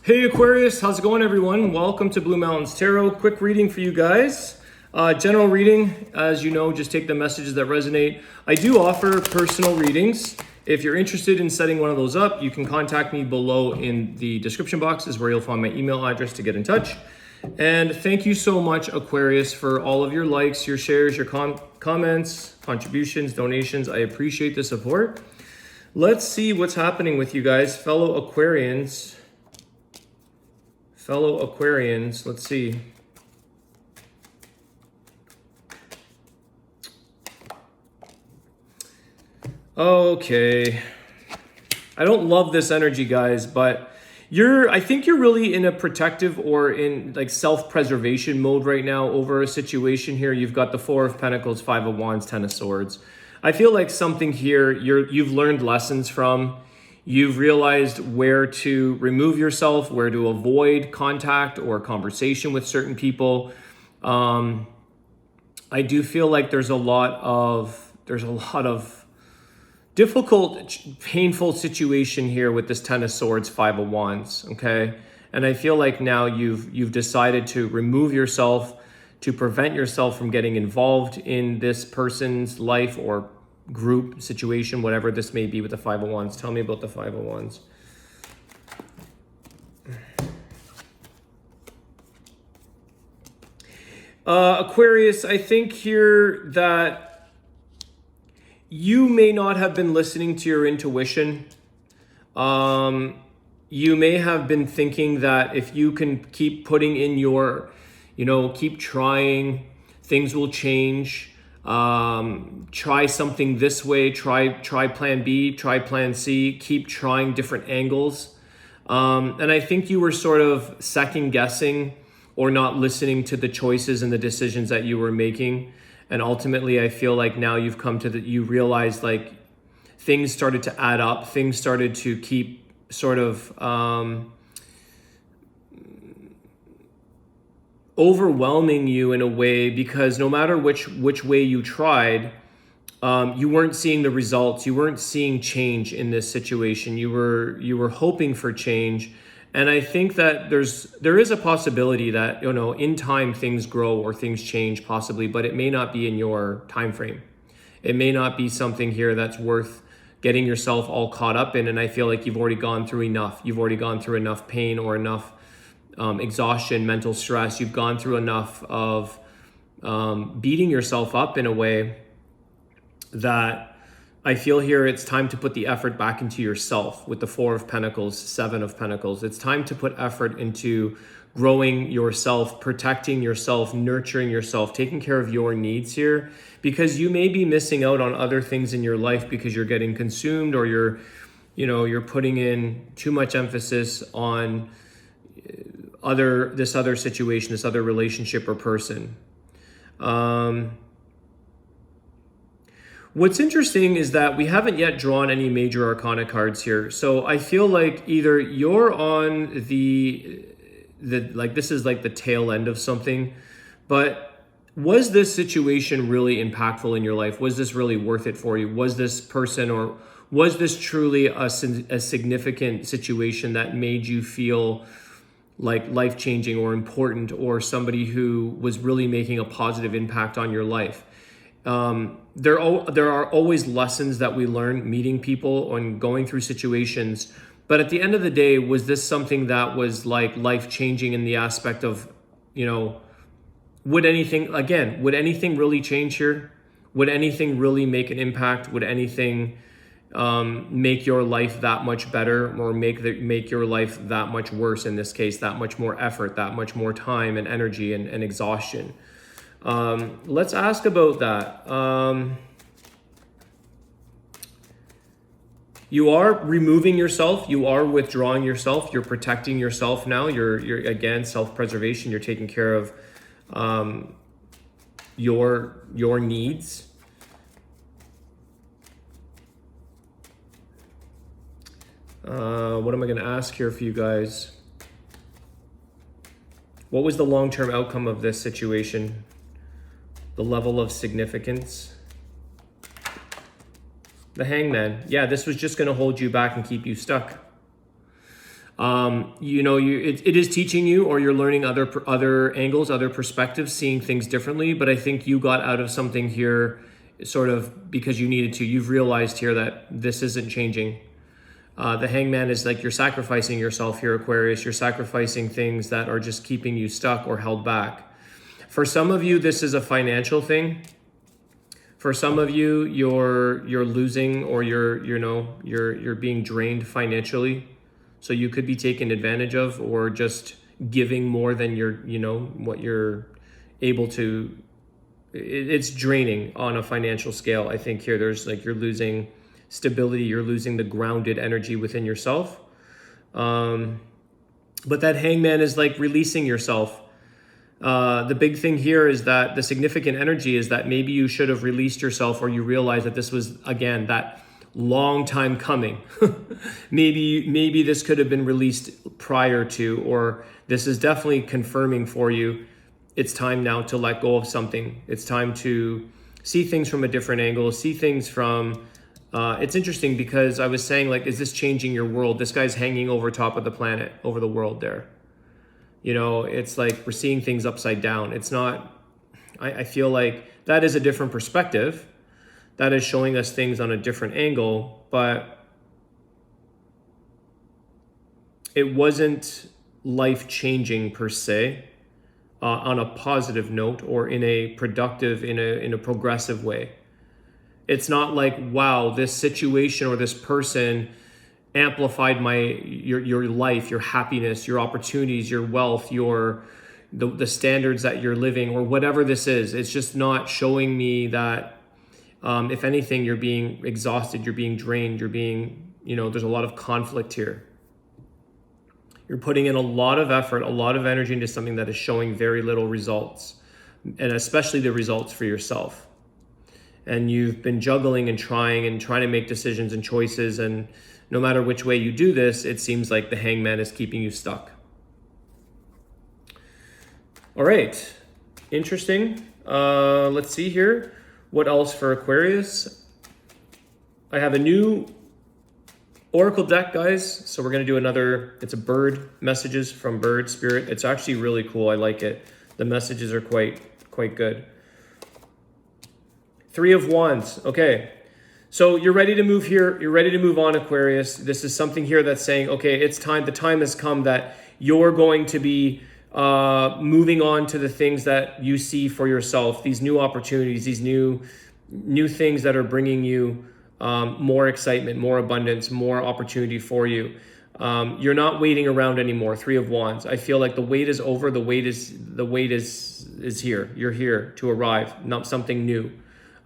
Hey Aquarius, how's it going everyone? Welcome to Blue Mountains Tarot. Quick reading for you guys. General reading, as you know, just take the messages that resonate. I do offer personal readings. If you're interested in setting one of those up, you can contact me below in the description box is where you'll find my email address to get in touch. And thank you so much, Aquarius, for all of your likes, your shares, your comments, contributions, donations. I appreciate the support. Let's see what's happening with you guys, fellow Aquarians. Let's see. Okay. I don't love this energy, guys, but I think you're really in a protective or in like self-preservation mode right now over a situation here. You've got the Four of Pentacles, Five of Wands, Ten of Swords. I feel like something here you've learned lessons from. You've realized where to remove yourself, where to avoid contact or conversation with certain people. I do feel like there's a lot of difficult, painful situation here with this Ten of Swords, Five of Wands, okay? And I feel like now you've decided to remove yourself to prevent yourself from getting involved in this person's life or group situation, whatever this may be with the Five of Wands. Tell me about the Five of Wands. Aquarius, I think here that you may not have been listening to your intuition. You may have been thinking that if you can keep putting in your, keep trying, things will change. Try something this way, try plan B, try plan C, keep trying different angles. And I think you were sort of second guessing or not listening to the choices and the decisions that you were making. And ultimately, I feel like now you've come to you realize like things started to add up, things started to keep sort of, overwhelming you in a way, because no matter which way you tried, you weren't seeing the results. You weren't seeing change in this situation. You were hoping for change, and I think that there is a possibility that in time things grow or things change possibly, but it may not be in your time frame. It may not be something here that's worth getting yourself all caught up in. And I feel like you've already gone through enough. You've already gone through enough pain or enough exhaustion, mental stress. You've gone through enough of beating yourself up in a way that I feel here it's time to put the effort back into yourself with the Four of Pentacles, Seven of Pentacles. It's time to put effort into growing yourself, protecting yourself, nurturing yourself, taking care of your needs here, because you may be missing out on other things in your life because you're getting consumed or you're putting in too much emphasis on this other situation, this other relationship or person. What's interesting is that we haven't yet drawn any major arcana cards here. So I feel like either you're on the like this is like the tail end of something, but was this situation really impactful in your life? Was this really worth it for you? Was this person, or was this truly a significant situation that made you feel like life-changing or important, or somebody who was really making a positive impact on your life? There are always lessons that we learn meeting people and going through situations. But at the end of the day, was this something that was like life-changing in the aspect of, would anything really change here? Would anything really make an impact? Would anything make your life that much better, or make your life that much worse in this case, that much more effort, that much more time and energy and exhaustion? Let's ask about that. You are removing yourself, you are withdrawing yourself, you're protecting yourself now, you're again, self-preservation, you're taking care of your needs. What am I going to ask here for you guys? What was the long-term outcome of this situation? The level of significance? The Hangman. Yeah, this was just going to hold you back and keep you stuck. It is teaching you, or you're learning other angles, other perspectives, seeing things differently. But I think you got out of something here sort of because you needed to. You've realized here that this isn't changing. The hangman is like you're sacrificing yourself here, Aquarius. You're sacrificing things that are just keeping you stuck or held back. For some of you, this is a financial thing. For some of you, you're losing, or you're being drained financially. So you could be taken advantage of, or just giving more than what you're able to. It's draining on a financial scale. I think here there's like you're losing stability, you're losing the grounded energy within yourself. But that hangman is like releasing yourself. The big thing here is that the significant energy is that maybe you should have released yourself, or you realize that this was, again, that long time coming. maybe this could have been released prior to, or this is definitely confirming for you it's time now to let go of something. It's time to see things from a different angle, see things from it's interesting because I was saying, like, is this changing your world? This guy's hanging over top of the planet, over the world there. It's like we're seeing things upside down. It's not, I feel like that is a different perspective. That is showing us things on a different angle, but it wasn't life-changing per se, on a positive note, or in a productive, in a progressive way. It's not like, wow, this situation or this person amplified your life, your happiness, your opportunities, your wealth, the standards that you're living, or whatever this is. It's just not showing me that. If anything, you're being exhausted, you're being drained, there's a lot of conflict here. You're putting in a lot of effort, a lot of energy into something that is showing very little results, and especially the results for yourself. And you've been juggling and trying to make decisions and choices, and no matter which way you do this, it seems like the hangman is keeping you stuck. All right, interesting. Let's see here. What else for Aquarius? I have a new Oracle deck, guys. So we're going to do another, it's a bird, messages from bird spirit. It's actually really cool. I like it. The messages are quite good. 3 of Wands. Okay. So you're ready to move here. You're ready to move on, Aquarius. This is something here that's saying, okay, it's time. The time has come that you're going to be moving on to the things that you see for yourself, these new opportunities, these new things that are bringing you more excitement, more abundance, more opportunity for you. You're not waiting around anymore. 3 of Wands. I feel like the wait is over. The wait is here. You're here to arrive, not something new.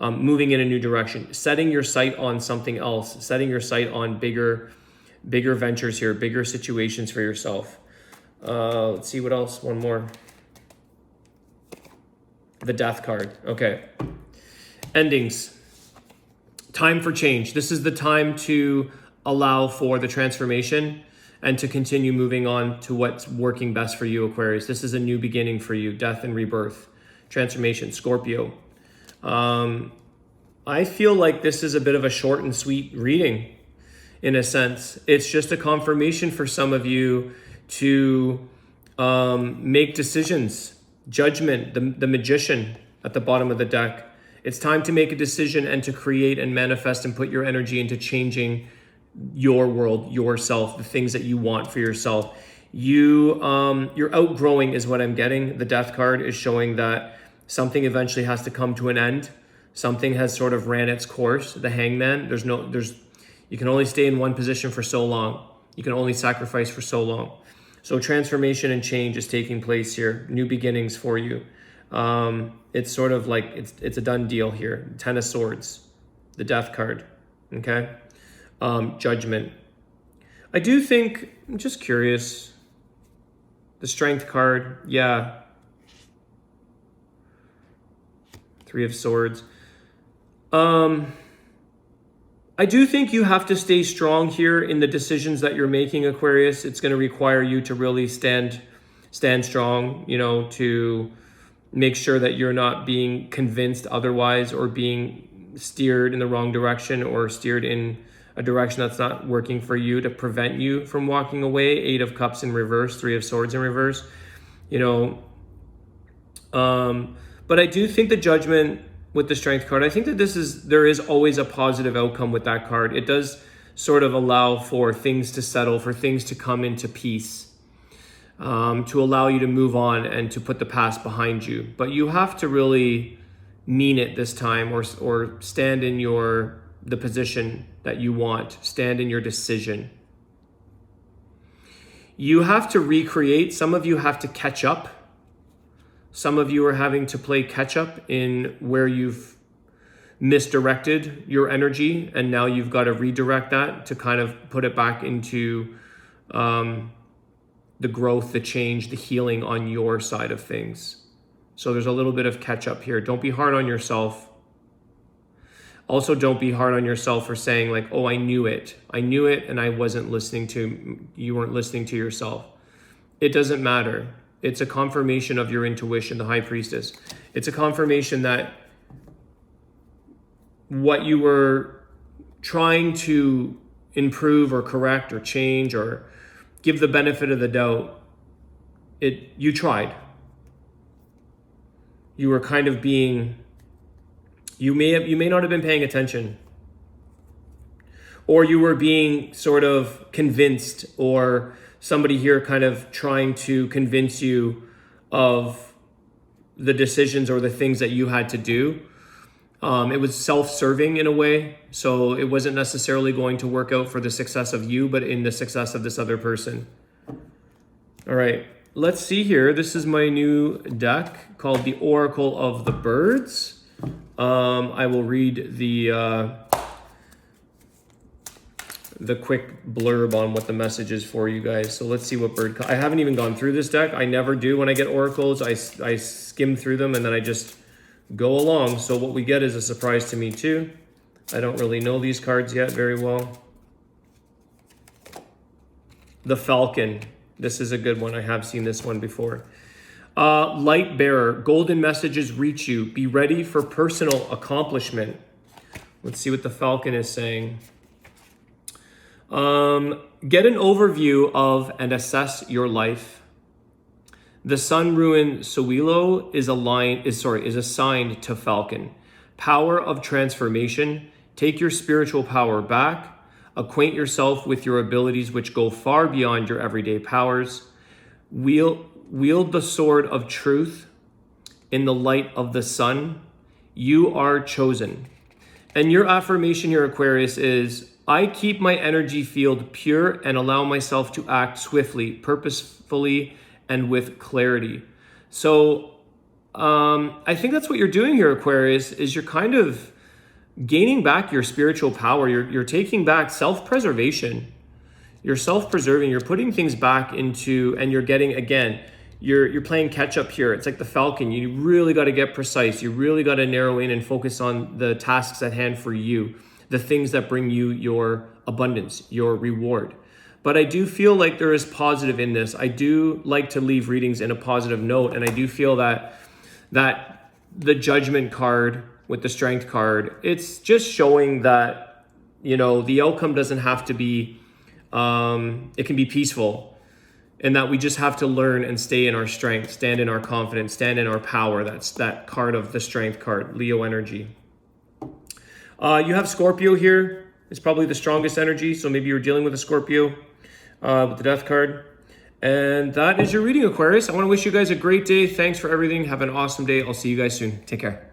Moving in a new direction, setting your sight on something else, setting your sight on bigger ventures here, bigger situations for yourself. Let's see what else. One more. The Death card. Okay. Endings. Time for change. This is the time to allow for the transformation and to continue moving on to what's working best for you, Aquarius. This is a new beginning for you. Death and rebirth. Transformation. Scorpio. I feel like this is a bit of a short and sweet reading, in a sense. It's just a confirmation for some of you to make decisions. Judgment, the magician at the bottom of the deck. It's time to make a decision and to create and manifest and put your energy into changing your world, yourself, the things that you want for yourself. You're outgrowing is what I'm getting. The Death card is showing that something eventually has to come to an end. Something has sort of ran its course. The Hangman, you can only stay in one position for so long. You can only sacrifice for so long. So transformation and change is taking place here. New beginnings for you. It's sort of like, it's a done deal here. 10 of Swords, the Death card, okay? Judgment. I do think, I'm just curious, the Strength card, yeah. 3 of Swords. I do think you have to stay strong here in the decisions that you're making, Aquarius. It's going to require you to really stand strong, to make sure that you're not being convinced otherwise or being steered in the wrong direction or steered in a direction that's not working for you to prevent you from walking away. 8 of Cups in reverse, 3 of Swords in reverse, you know. But I do think the Judgment with the Strength card, I think that there is always a positive outcome with that card. It does sort of allow for things to settle, for things to come into peace, to allow you to move on and to put the past behind you. But you have to really mean it this time, or stand in the position that you want, stand in your decision. You have to recreate. Some of you have to catch up. Some of you are having to play catch up in where you've misdirected your energy, and now you've got to redirect that to kind of put it back into the growth, the change, the healing on your side of things. So there's a little bit of catch up here. Don't be hard on yourself. Also, don't be hard on yourself for saying like, oh, I knew it and I wasn't listening to, you weren't listening to yourself. It doesn't matter. It's a confirmation of your intuition, the High Priestess. It's a confirmation that what you were trying to improve or correct or change or give the benefit of the doubt, you tried. You were kind of being, you may not have been paying attention, or you were being sort of convinced, or somebody here kind of trying to convince you of the decisions or the things that you had to do. It was self-serving in a way, so it wasn't necessarily going to work out for the success of you, but in the success of this other person. All right, let's see here. This is my new deck called the Oracle of the Birds. I will read the quick blurb on what the message is for you guys. So let's see what bird. I haven't even gone through this deck. I never do when I get oracles. I skim through them and then I just go along. So what we get is a surprise to me too. I don't really know these cards yet very well. The Falcon. This is a good one. I have seen this one before. Light Bearer. Golden messages reach you. Be ready for personal accomplishment. Let's see what the Falcon is saying. Get an overview of and assess your life. The sun rune Suilo is assigned to Falcon. Power of transformation. Take your spiritual power back. Acquaint yourself with your abilities which go far beyond your everyday powers. Wield the sword of truth in the light of the sun. You are chosen. And your affirmation here, Aquarius, is I keep my energy field pure and allow myself to act swiftly, purposefully, and with clarity. So I think that's what you're doing here, Aquarius, is you're kind of gaining back your spiritual power. You're taking back self-preservation. You're self-preserving. You're putting things back into, and you're getting, again, you're playing catch up here. It's like the Falcon. You really got to get precise. You really got to narrow in and focus on the tasks at hand for you, the things that bring you your abundance, your reward. But I do feel like there is positive in this. I do like to leave readings in a positive note, and I do feel that the Judgment card with the Strength card, it's just showing that, you know, the outcome doesn't have to be, it can be peaceful, and that we just have to learn and stay in our strength, stand in our confidence, stand in our power. That's that card of the Strength card, Leo energy. You have Scorpio here. It's probably the strongest energy, so maybe you're dealing with a Scorpio with the Death card. And that is your reading, Aquarius. I want to wish you guys a great day. Thanks for everything. Have an awesome day. I'll see you guys soon. Take care.